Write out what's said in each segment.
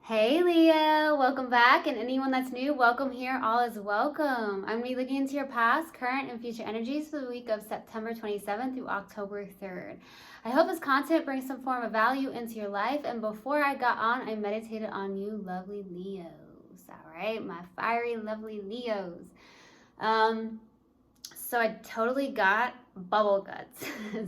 Hey Leo, welcome back, and anyone that's new, welcome here. All is welcome. I'm going to be looking into your past, current, and future energies for the week of September 27th through October 3rd. I hope this content brings some form of value into your life, and before I got on, I meditated on you lovely Leos, alright? My fiery, lovely Leos. So I totally got bubble guts.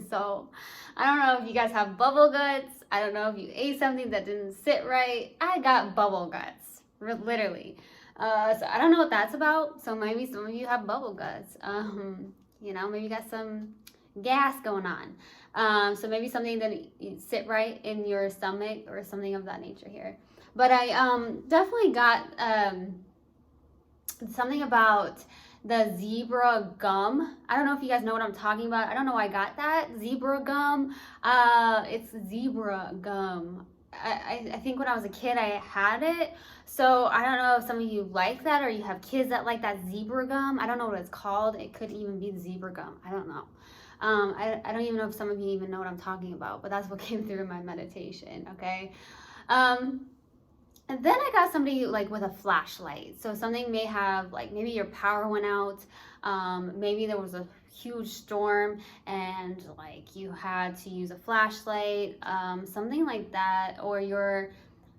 So I don't know if you guys have bubble guts. I don't know if you ate something that didn't sit right. I got bubble guts, literally. So I don't know what that's about. So maybe some of you have bubble guts. Maybe you got some gas going on. So maybe something that sit right in your stomach or something of that nature here. But I definitely got something about the zebra gum. I don't know if you guys know what I'm talking about. I don't know why I got that. Zebra gum. It's zebra gum. I think when I was a kid I had it. So I don't know if some of you like that or you have kids that like that zebra gum. I don't know what it's called. It could even be the zebra gum. I don't know. I don't even know if some of you even know what I'm talking about, but that's what came through in my meditation, okay? And then I got somebody like with a flashlight. So something may have like maybe your power went out. Maybe there was a huge storm and like you had to use a flashlight, something like that. Or you're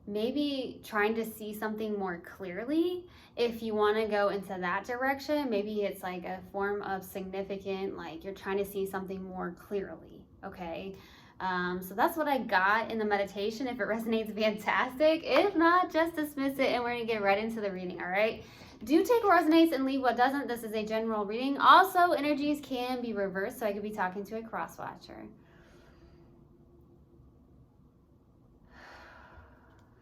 maybe trying to see something more clearly. If you want to go into that direction, maybe it's like a form of significant, like you're trying to see something more clearly, okay? So that's what I got in the meditation. If it resonates, fantastic. If not, just dismiss it and we're going to get right into the reading, all right? Do take what resonates and leave what doesn't. This is a general reading. Also, energies can be reversed, so I could be talking to a cross-watcher.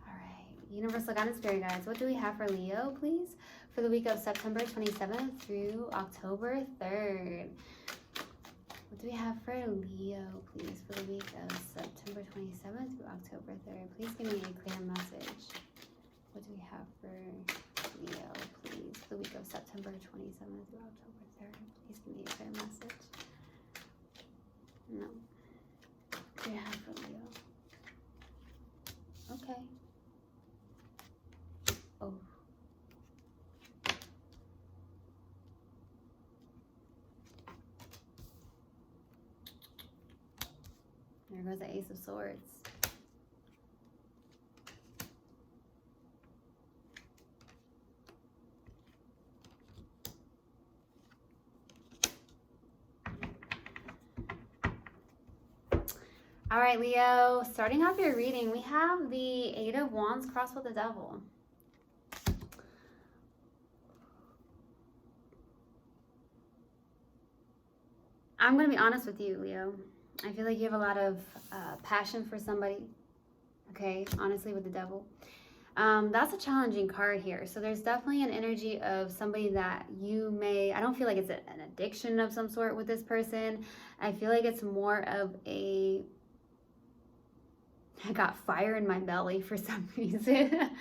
All right, Universal Guidance Spirit Guides, what do we have for Leo, please? For the week of September 27th through October 3rd. What do we have for Leo, please, for the week of September 27th through October 3rd? Please give me a clear message. What do we have for Leo, please, for the week of September 27th through October 3rd? Please give me a clear message. No. What do we have for Leo? Okay. Oh. There goes the Ace of Swords. All right, Leo, starting off your reading, we have the Eight of Wands crossed with the Devil. I'm going to be honest with you, Leo. I feel like you have a lot of passion for somebody, okay, honestly, with the Devil. That's a challenging card here. So there's definitely an energy of somebody that you may, I don't feel like it's an addiction of some sort with this person. I feel like it's more of a, I got fire in my belly for some reason.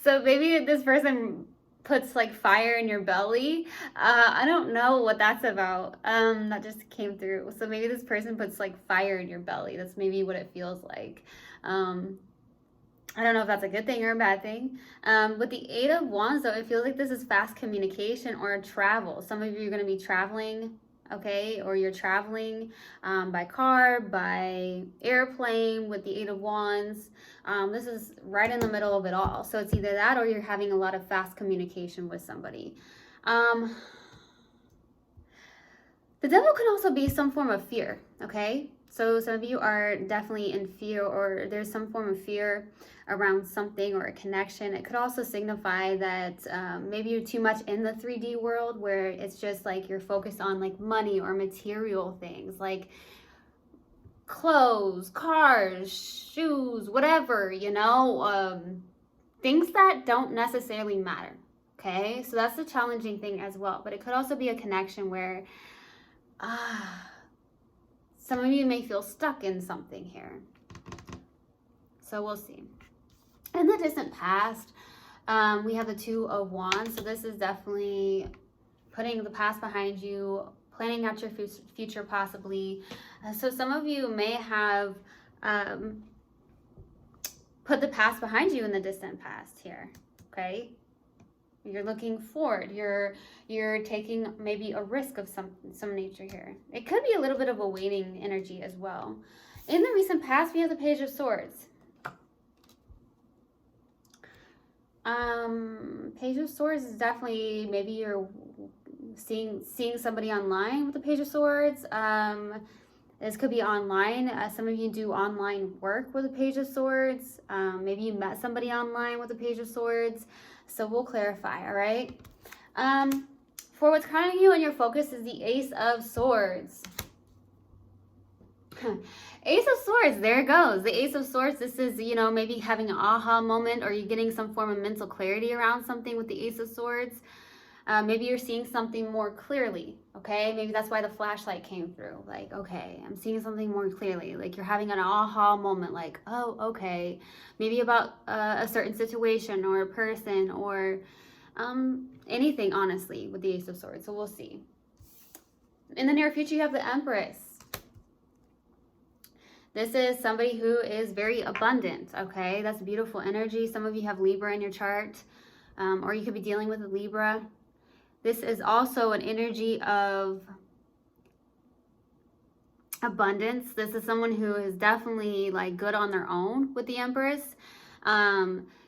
So maybe this person puts like fire in your belly. I don't know what that's about. That just came through. So maybe this person puts like fire in your belly. That's maybe what it feels like. I don't know if that's a good thing or a bad thing. With the Eight of Wands, though, it feels like this is fast communication or travel. Some of you are going to be traveling, okay? Or you're traveling by car, by airplane with the Eight of Wands. This is right in the middle of it all. So it's either that or you're having a lot of fast communication with somebody. The Devil can also be some form of fear, okay? So some of you are definitely in fear, or there's some form of fear around something or a connection. It could also signify that maybe you're too much in the 3D world where it's just like you're focused on like money or material things like clothes, cars, shoes, whatever, you know, things that don't necessarily matter, okay? So that's the challenging thing as well. But it could also be a connection where some of you may feel stuck in something here. So we'll see. In the distant past, we have the Two of Wands. So this is definitely putting the past behind you, planning out your future possibly. So some of you may have put the past behind you in the distant past here, okay? You're looking forward. You're taking maybe a risk of some nature here. It could be a little bit of a waiting energy as well. In the recent past, we have the Page of Swords. Page of Swords is definitely, maybe you're seeing somebody online with the Page of Swords. This could be online. Some of you do online work with the Page of Swords. Maybe you met somebody online with the Page of Swords. So we'll clarify, all right? For what's crowning you and your focus is the Ace of Swords. Ace of Swords, there it goes. The Ace of Swords, this is, you know, maybe having an aha moment, or you're getting some form of mental clarity around something with the Ace of Swords. Maybe you're seeing something more clearly, okay? Maybe that's why the flashlight came through. Like, okay, I'm seeing something more clearly. Like, you're having an aha moment, like, oh, okay. Maybe about a certain situation or a person or anything, honestly, with the Ace of Swords. So we'll see. In the near future, you have the Empress. This is somebody who is very abundant, okay? That's beautiful energy. Some of you have Libra in your chart, or you could be dealing with a Libra. This is also an energy of abundance. This is someone who is definitely like good on their own with the Empress.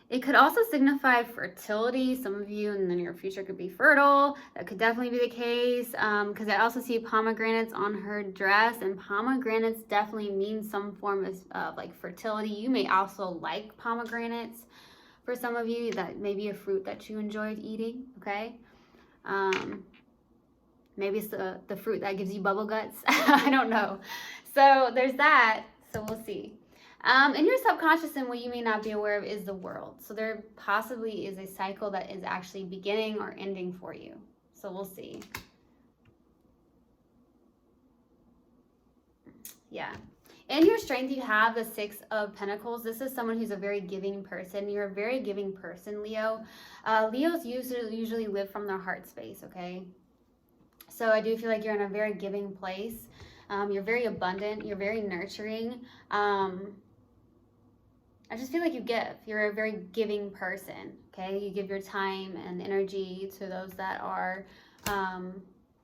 It could also signify fertility. Some of you in the near future could be fertile. That could definitely be the case, because I also see pomegranates on her dress, and pomegranates definitely mean some form of like fertility. You may also like pomegranates. For some of you, that may be a fruit that you enjoyed eating, okay? Maybe it's the fruit that gives you bubble guts. I don't know. So there's that. So we'll see. In your subconscious, and what you may not be aware of is the world. So there possibly is a cycle that is actually beginning or ending for you. So we'll see. Yeah. In your strength, you have the Six of Pentacles. This is someone who's a very giving person. You're a very giving person, Leo. Leos usually live from their heart space, okay? So I do feel like you're in a very giving place. You're very abundant. You're very nurturing. I just feel like you give. You're a very giving person, okay? You give your time and energy to those that are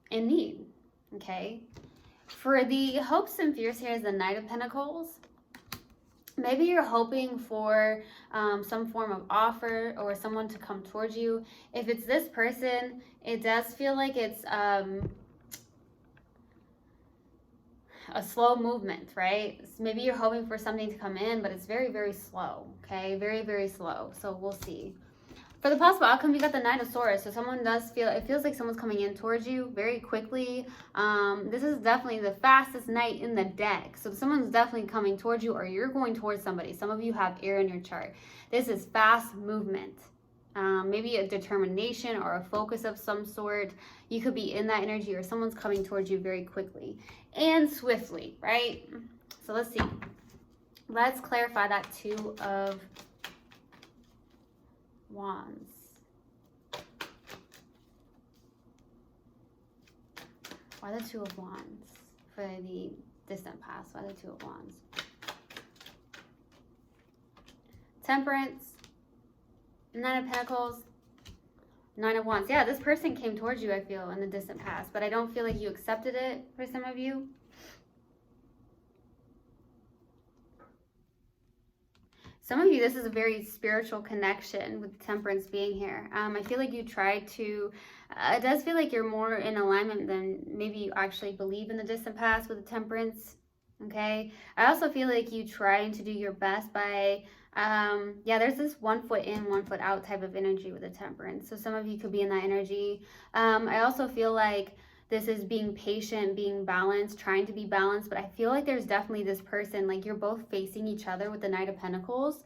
in need, okay? For the hopes and fears here is the Knight of Pentacles. Maybe you're hoping for some form of offer or someone to come towards you. If it's this person, it does feel like it's a slow movement, right? Maybe you're hoping for something to come in, but it's very, very slow, okay? Very, very slow. So we'll see. For the possible outcome, you got the Knight of Swords. So someone does feel, it feels like someone's coming in towards you very quickly. This is definitely the fastest knight in the deck. So someone's definitely coming towards you, or you're going towards somebody. Some of you have air in your chart. This is fast movement. Maybe a determination or a focus of some sort. You could be in that energy, or someone's coming towards you very quickly and swiftly, right? So let's see. Let's clarify that Two of Wands. Why the Two of Wands for the distant past? Why the Two of Wands? Temperance, Nine of Pentacles, Nine of Wands. Yeah, this person came towards you, I feel, in the distant past, but I don't feel like you accepted it for some of you. Some of you, this is a very spiritual connection with Temperance being here. I feel like you tried to, it does feel like you're more in alignment than maybe you actually believe in the distant past with the Temperance, okay? I also feel like you trying to do your best by, yeah, there's this 1 foot in, 1 foot out type of energy with the Temperance. So some of you could be in that energy. I also feel like this is being patient, being balanced, trying to be balanced, but I feel like there's definitely this person, like you're both facing each other with the Knight of Pentacles.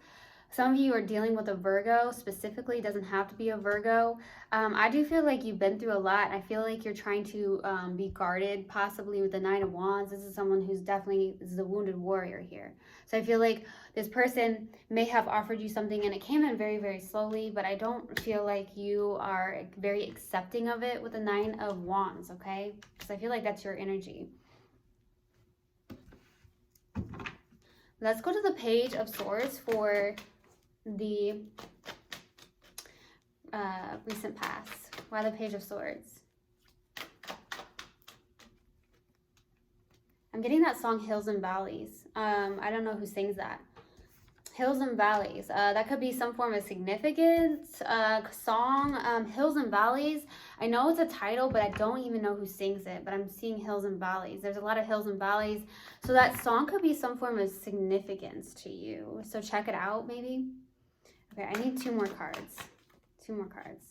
Some of you are dealing with a Virgo, specifically, it doesn't have to be a Virgo. I do feel like you've been through a lot. I feel like you're trying to be guarded, possibly with the Nine of Wands. This is someone who's definitely, this is a wounded warrior here. So I feel like this person may have offered you something and it came in very, very slowly, but I don't feel like you are very accepting of it with the Nine of Wands, okay? Because I feel like that's your energy. Let's go to the Page of Swords for the recent past? Why the Page of Swords? I'm getting that song Hills and Valleys. I don't know who sings that. Hills and Valleys. That could be some form of significant song. Hills and Valleys. I know it's a title, but I don't even know who sings it. But I'm seeing Hills and Valleys. There's a lot of hills and valleys. So that song could be some form of significance to you. So check it out, maybe. Okay, I need 2 more cards. 2 more cards.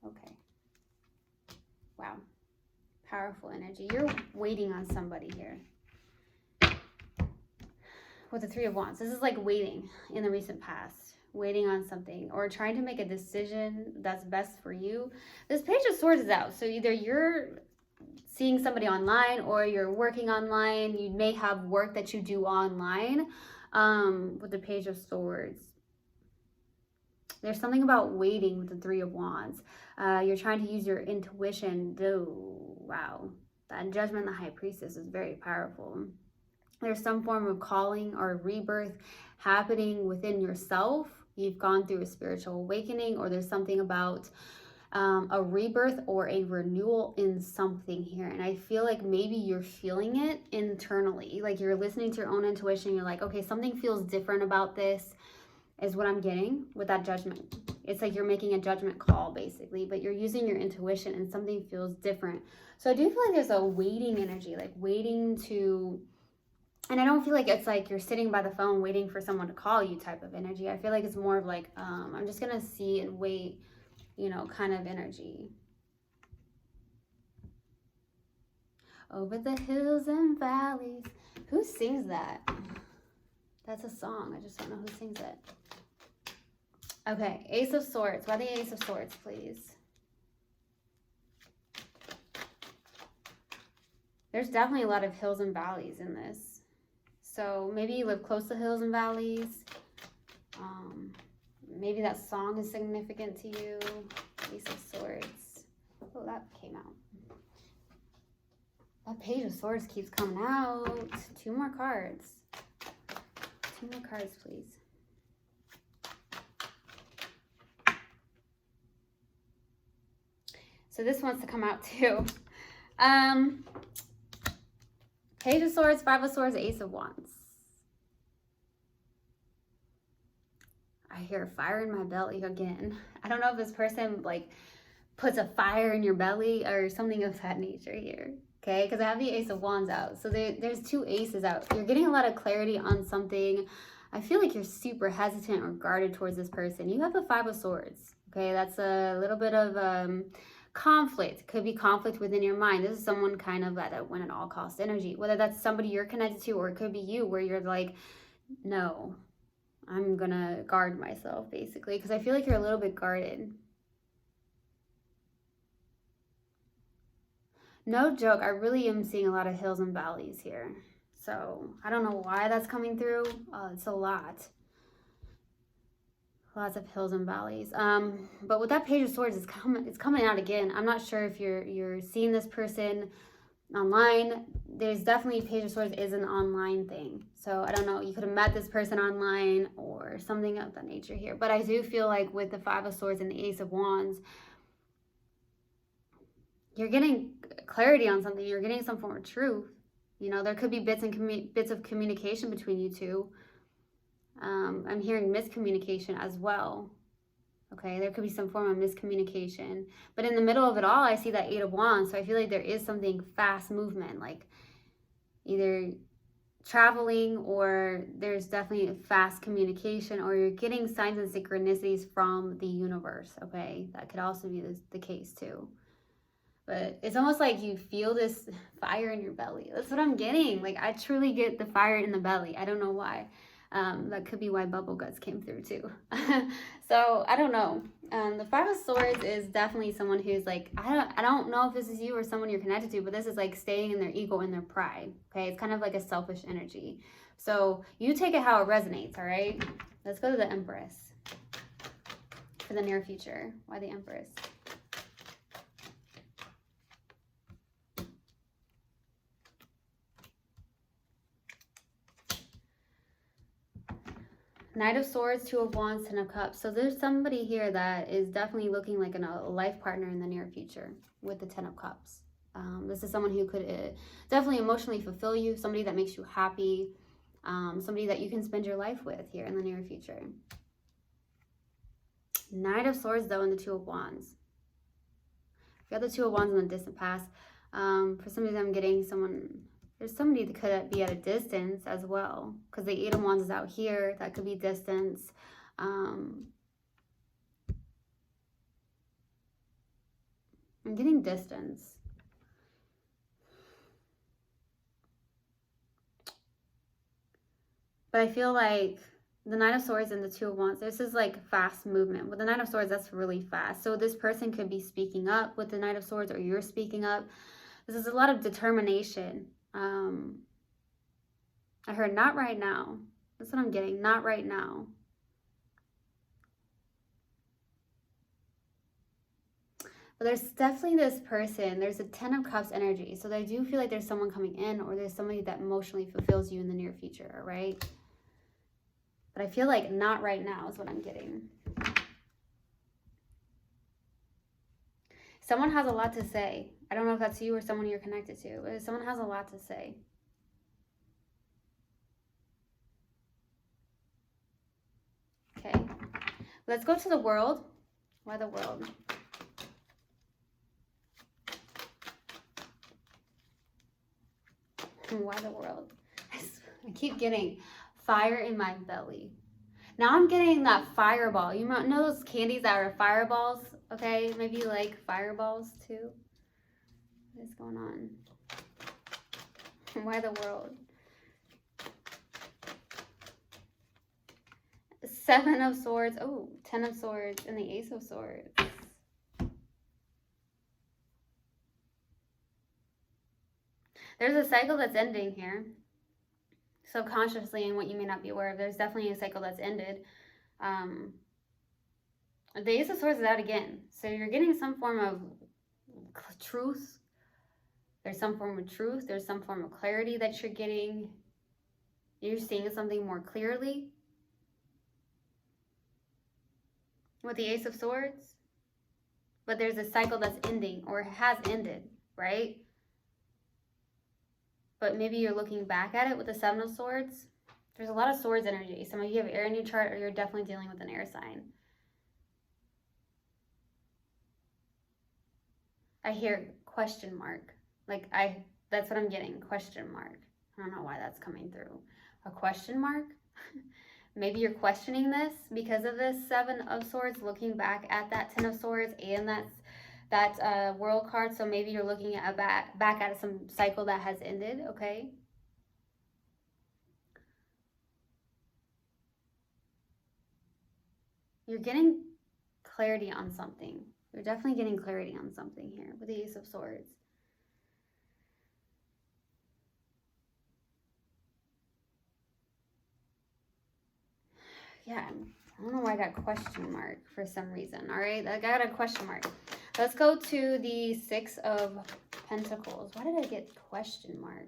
Okay. Wow. Powerful energy. You're waiting on somebody here. With the 3 of Wands. This is like waiting in the recent past. Waiting on something. Or trying to make a decision that's best for you. This Page of Swords is out. So either you're seeing somebody online or you're working online. You may have work that you do online with the Page of Swords. There's something about waiting with the 3 of Wands. You're trying to use your intuition. Wow. That Judgment, the High Priestess is very powerful. There's some form of calling or rebirth happening within yourself. You've gone through a spiritual awakening, or there's something about a rebirth or a renewal in something here. And I feel like maybe you're feeling it internally. Like you're listening to your own intuition. You're like, okay, something feels different about this, is what I'm getting with that Judgment. It's like you're making a judgment call, basically, but you're using your intuition and something feels different. So I do feel like there's a waiting energy, like waiting to... And I don't feel like it's like you're sitting by the phone waiting for someone to call you type of energy. I feel like it's more of like, I'm just going to see and wait, you know, kind of energy. Over the hills and valleys. Who sings that? That's a song. I just don't know who sings it. Okay, Ace of Swords. Why the Ace of Swords, please? There's definitely a lot of hills and valleys in this. So maybe you live close to hills and valleys. Maybe that song is significant to you. Ace of Swords. Oh, that came out. That Page of Swords keeps coming out. 2 more cards. 2 more cards, please. So this wants to come out too. Page of Swords, 5 of Swords, Ace of Wands. I hear fire in my belly again. I don't know if this person like puts a fire in your belly or something of that nature here. Okay, because I have the Ace of Wands out. So there's 2 aces out. You're getting a lot of clarity on something. I feel like you're super hesitant or guarded towards this person. You have the 5 of Swords. Okay, that's a little bit of conflict. Could be conflict within your mind. This is someone kind of at a win at all cost energy. Whether that's somebody you're connected to, or it could be you where you're like, no, I'm gonna guard myself, basically, because I feel like you're a little bit guarded. No joke, I really am seeing a lot of hills and valleys here. So I don't know why that's coming through. It's a lot. Lots of hills and valleys. But with that Page of Swords, it's coming out again. I'm not sure if you're seeing this person online. There's definitely Page of Swords is an online thing. So I don't know. You could have met this person online or something of that nature here. But I do feel like with the 5 of Swords and the Ace of Wands, you're getting clarity on something. You're getting some form of truth. You know, there could be bits of communication between you two. I'm hearing miscommunication as well. Okay, there could be some form of miscommunication. But in the middle of it all, I see that 8 of Wands. So I feel like there is something fast movement, like either traveling, or there's definitely fast communication, or you're getting signs and synchronicities from the universe. Okay, that could also be the case too. But it's almost like you feel this fire in your belly. That's what I'm getting. Like I truly get the fire in the belly. I don't know why. That could be why bubble guts came through too. So I don't know. The 5 of Swords is definitely someone who's like, I don't know if this is you or someone you're connected to, but this is like staying in their ego and their pride. Okay, it's kind of like a selfish energy. So you take it how it resonates. All right, let's go to the Empress for the near future. Why the Empress? Knight of Swords, Two of Wands, Ten of Cups. So there's somebody here that is definitely looking like a life partner in the near future with the Ten of Cups. This is someone who could definitely emotionally fulfill you, somebody that makes you happy, somebody that you can spend your life with here in the near future. Knight of Swords, though, and the Two of Wands. You got the Two of Wands in the distant past. For some reason, I'm getting there's somebody that could be at a distance as well, because the Eight of Wands is out here. That could be distance. I'm getting distance. But I feel like the Knight of Swords and the Two of Wands, this is like fast movement. With the Knight of Swords, that's really fast. So this person could be speaking up with the Knight of Swords, or you're speaking up. This is a lot of determination. I heard not right now. That's what I'm getting. Not right now. But there's definitely this person. There's a Ten of Cups energy. So I do feel like there's someone coming in, or there's somebody that emotionally fulfills you in the near future, all right? But I feel like not right now is what I'm getting. Someone has a lot to say. I don't know if that's you or someone you're connected to, but someone has a lot to say. Okay. Let's go to the world. Why the world? Why the world? I keep getting fire in my belly. Now I'm getting that fireball. You know those candies that are fireballs? Okay, maybe you like fireballs too. What is going on? Why the world? Seven of Swords. Oh, Ten of Swords and the Ace of Swords. There's a cycle that's ending here. Subconsciously, and what you may not be aware of, there's definitely a cycle that's ended. The Ace of Swords is out again. So you're getting some form of truth. There's some form of truth. There's some form of clarity that you're getting. You're seeing something more clearly. With the Ace of Swords. But there's a cycle that's ending, or has ended, right? But maybe you're looking back at it with the Seven of Swords. There's a lot of swords energy. Some of you have air in your chart, or you're definitely dealing with an air sign. I hear question mark. That's what I'm getting, question mark. I don't know why that's coming through. A question mark? Maybe you're questioning this because of this Seven of Swords, looking back at that Ten of Swords and that World card. So maybe you're looking at back at some cycle that has ended, okay? You're getting clarity on something. You're definitely getting clarity on something here with the Ace of Swords. Yeah, I don't know why I got question mark for some reason. All right, I got a question mark. Let's go to the Six of Pentacles. Why did I get question mark?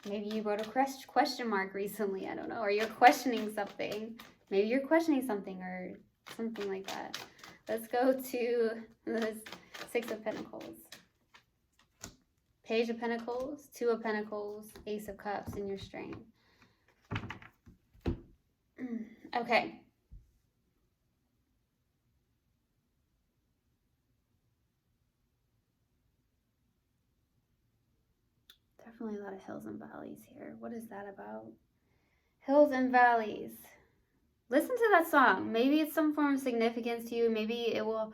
Maybe you wrote a question mark recently. I don't know. Or you're questioning something. Maybe you're questioning something or something like that. Let's go to the Six of Pentacles. Page of Pentacles, Two of Pentacles, Ace of Cups, and your strength. Okay. Definitely a lot of hills and valleys here. What is that about? Hills and valleys. Listen to that song. Maybe it's some form of significance to you. Maybe it will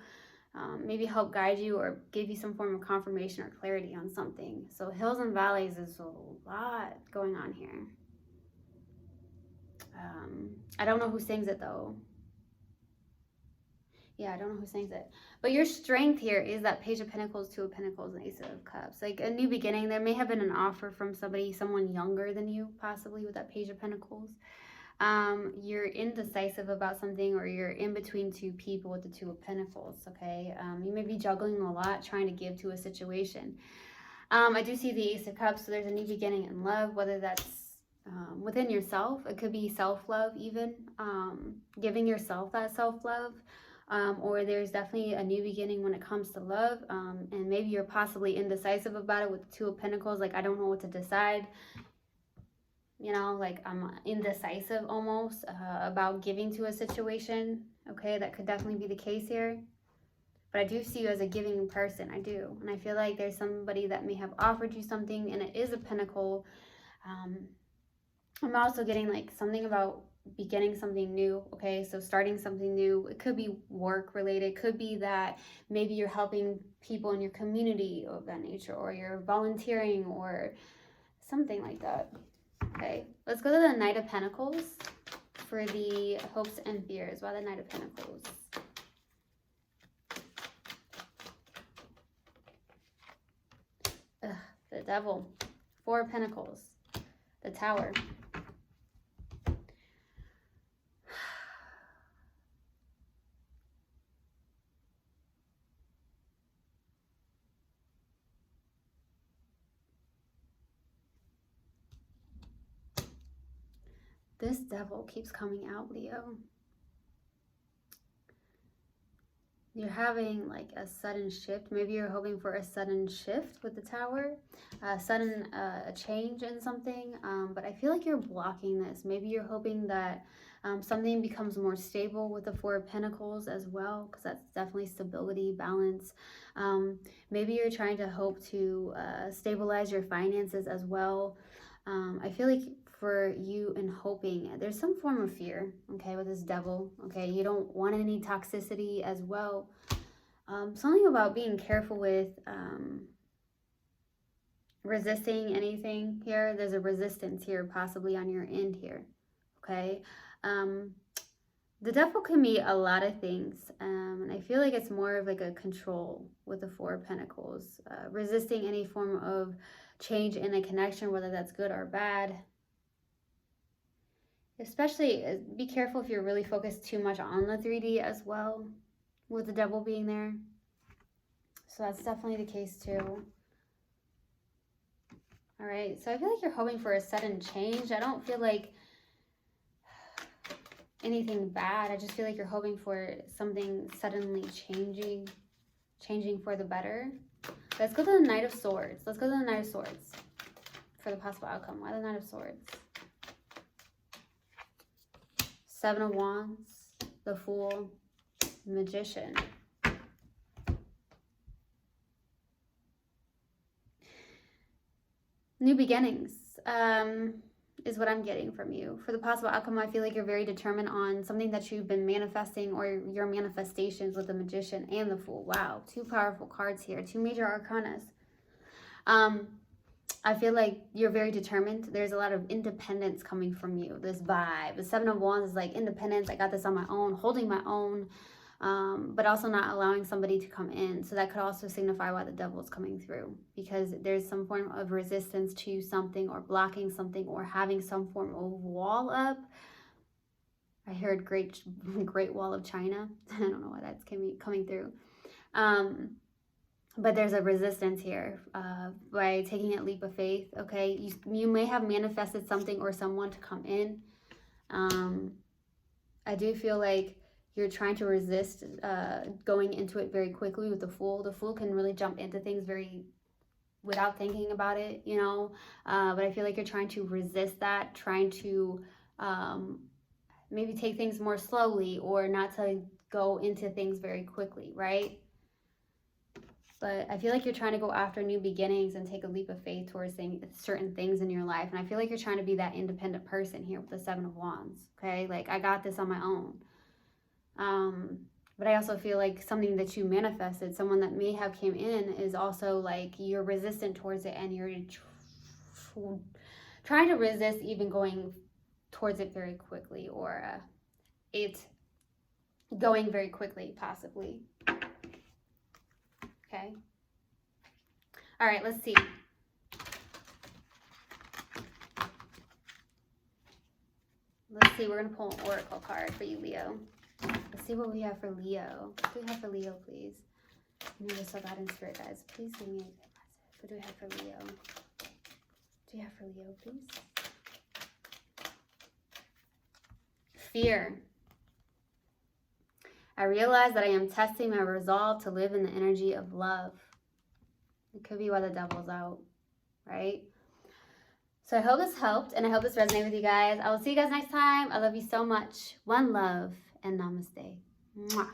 maybe help guide you or give you some form of confirmation or clarity on something. So hills and valleys is a lot going on here. I don't know who sings it though. Yeah, I don't know who sings it. But your strength here is that Page of Pentacles, Two of Pentacles, and Ace of Cups. Like a new beginning. There may have been an offer from someone younger than you, possibly, with that Page of Pentacles. You're indecisive about something, or you're in between two people with the Two of Pentacles, okay? You may be juggling a lot, trying to give to a situation. I do see the Ace of Cups, so there's a new beginning in love, whether that's within yourself. It could be self-love even, giving yourself that self-love. Or there's definitely a new beginning when it comes to love. And maybe you're possibly indecisive about it with the Two of Pentacles. Like, I don't know what to decide. You know, like I'm indecisive almost about giving to a situation. Okay, that could definitely be the case here. But I do see you as a giving person. I do. And I feel like there's somebody that may have offered you something, and it is a pentacle. I'm also getting like something about beginning something new. Okay, so starting something new. It could be work related. It could be that maybe you're helping people in your community of that nature, or you're volunteering or something like that. Okay, let's go to the Knight of Pentacles for the hopes and fears. Why the Knight of Pentacles? The Devil, Four of Pentacles, the Tower. This Devil keeps coming out, Leo. You're having like a sudden shift. Maybe you're hoping for a sudden shift with the Tower, a sudden change in something. But I feel like you're blocking this. Maybe you're hoping that something becomes more stable with the Four of Pentacles as well, because that's definitely stability, balance. Maybe you're trying to hope to stabilize your finances as well. I feel like for you and hoping, there's some form of fear, okay, with this Devil, okay? You don't want any toxicity as well. Something about being careful with resisting anything here. There's a resistance here possibly on your end here, okay? The Devil can be a lot of things, and I feel like it's more of like a control with the Four of Pentacles, resisting any form of change in a connection, whether that's good or bad. Especially be careful if you're really focused too much on the 3D as well, with the Devil being there. So that's definitely the case too. All right, so I feel like you're hoping for a sudden change. I don't feel like anything bad. I just feel like you're hoping for something suddenly changing for the better. Let's go to the Knight of Swords. Let's go to the Knight of Swords for the possible outcome. Why the Knight of Swords? Seven of Wands, the Fool, Magician. New beginnings is what I'm getting from you. For the possible outcome, I feel like you're very determined on something that you've been manifesting, or your manifestations with the Magician and the Fool. Wow, two powerful cards here, two major arcanas. I feel like you're very determined. There's a lot of independence coming from you, this vibe. The Seven of Wands is like independence. I got this on my own, holding my own, but also not allowing somebody to come in. So that could also signify why the Devil is coming through, because there's some form of resistance to something, or blocking something, or having some form of wall up. I heard Great Wall of China. I don't know why that's coming through. But there's a resistance here by taking a leap of faith, okay? You may have manifested something or someone to come in. I do feel like you're trying to resist going into it very quickly with the Fool. The Fool can really jump into things without thinking about it, you know? But I feel like you're trying to resist that, trying to maybe take things more slowly, or not to go into things very quickly, right? But I feel like you're trying to go after new beginnings and take a leap of faith towards certain things in your life. And I feel like you're trying to be that independent person here with the Seven of Wands, okay? Like, I got this on my own. But I also feel like something that you manifested, someone that may have came in, is also like you're resistant towards it, and you're trying to resist even going towards it very quickly, or it going very quickly, possibly. Okay. All right, let's see. Let's see, we're going to pull an oracle card for you, Leo. Let's see what we have for Leo. What do we have for Leo, please? Universal God and Spirit guides, please give me a message. What do we have for Leo? What do you have for Leo, please? fear. I realize that I am testing my resolve to live in the energy of love. It could be why the devil's out, right? So I hope this helped, and I hope this resonated with you guys. I will see you guys next time. I love you so much. One love, and namaste. Mwah.